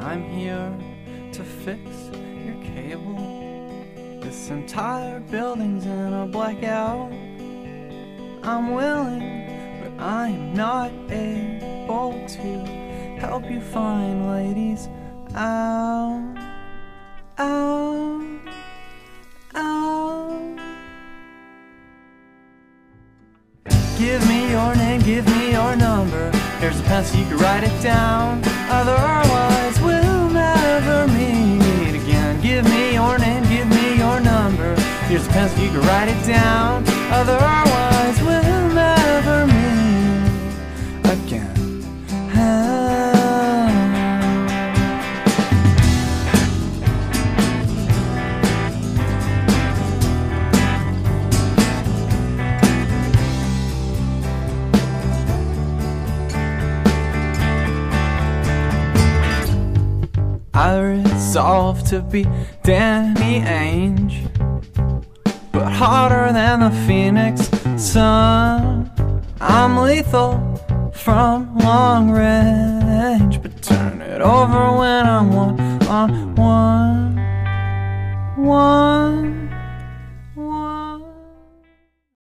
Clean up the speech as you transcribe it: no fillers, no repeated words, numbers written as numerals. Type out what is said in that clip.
I'm here to fix your cable. This entire building's in a blackout. I'm willing, but I am not able to help you find ladies out, out, out. Give me your name, give me your number. Here's a pencil, you can write it down. Otherwise we'll never meet again. Give me your name, give me your number. Here's a pencil, you can write it down. Otherwise we'll never meet again. I resolved to be Danny Ainge, but hotter than the Phoenix sun. I'm lethal from long range, but turn it over when I'm one on one.